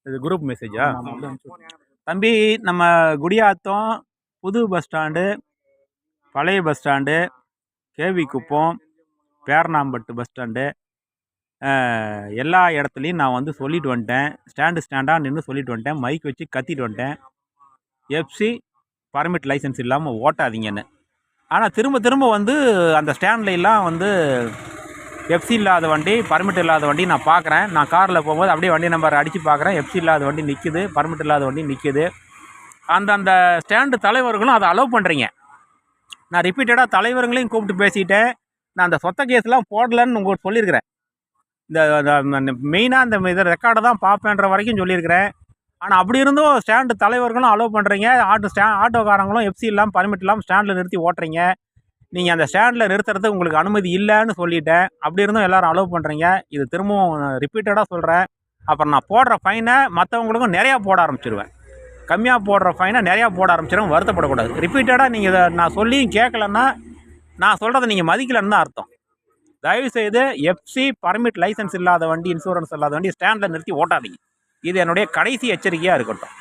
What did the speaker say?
இது குரூப் மெசேஜா? தம்பி, நம்ம குடியாத்தம் புது பஸ் ஸ்டாண்டு, பழைய பஸ் ஸ்டாண்டு, கேவி குப்பம், பேரணாம்பட்டு பஸ் ஸ்டாண்டு, எல்லா இடத்துலையும் நான் வந்து சொல்லிட்டு வந்துட்டேன். ஸ்டாண்டாக நின்று சொல்லிட்டு வந்துட்டேன். மைக் வச்சு கத்திட்டு வந்துட்டேன். எஃப்சி பர்மிட் லைசன்ஸ் இல்லாமல் ஓட்டாதீங்கன்னு. ஆனால் திரும்ப திரும்ப வந்து அந்த ஸ்டாண்ட்லாம் வந்து எஃப்சி இல்லாத வண்டி, பர்மிட் இல்லாத வண்டி நான் பார்க்குறேன். நான் காரில் போகும்போது அப்படியே வண்டி நம்பர் அடித்து பார்க்குறேன். எஃப்சி இல்லாத வண்டி நிற்கிது, பர்மிட் இல்லாத வண்டி நிற்கிது. அந்த ஸ்டாண்டு தலைவர்களும் அதை அலோவ் பண்ணுறீங்க. நான் ரிப்பீட்டடாக தலைவர்களையும் கூப்பிட்டு பேசிட்டேன். நான் அந்த சொத்த கேஸ்லாம் போடலன்னு உங்களுக்கு சொல்லியிருக்கிறேன். இந்த மெயினாக இந்த இதை ரெக்கார்டை தான் பார்ப்பேன்ற வரைக்கும் சொல்லியிருக்கிறேன். ஆனால் அப்படி இருந்தும் ஸ்டாண்டு தலைவர்களும் அலோவ் பண்ணுறீங்க. ஆட்டோக்காரங்களும் எஃப்சி இல்லாமல் பர்மிட் இல்லாமல் ஸ்டாண்டில் நிறுத்தி ஓட்டுறீங்க. நீங்கள் அந்த ஸ்டாண்டில் நிறுத்துறதுக்கு உங்களுக்கு அனுமதி இல்லைன்னு சொல்லிட்டேன். அப்படி இருந்தும் எல்லோரும் அலோவ் பண்ணுறீங்க. இது திரும்பவும் ரிப்பீட்டடாக சொல்கிறேன். அப்புறம் நான் போடுற ஃபைனை மற்றவங்களுக்கும் நிறையா போட ஆரம்பிச்சிடுவேன். கம்மியாக போடுற ஃபைனை நிறையா போட ஆரம்பிச்சிடும். வருத்தப்படக்கூடாது. ரிப்பீட்டடாக நீங்கள் இதை நான் சொல்லியும் கேட்கலன்னா நான் சொல்கிறத நீங்கள் மதிக்கலன்னு தான் அர்த்தம். தயவுசெய்து எஃப்சி பர்மிட் லைசன்ஸ் இல்லாத வண்டி, இன்சூரன்ஸ் இல்லாத வண்டி ஸ்டாண்டில் நிறுத்தி ஓட்டாதீங்க. இது என்னுடைய கடைசி எச்சரிக்கையாக இருக்கட்டும்.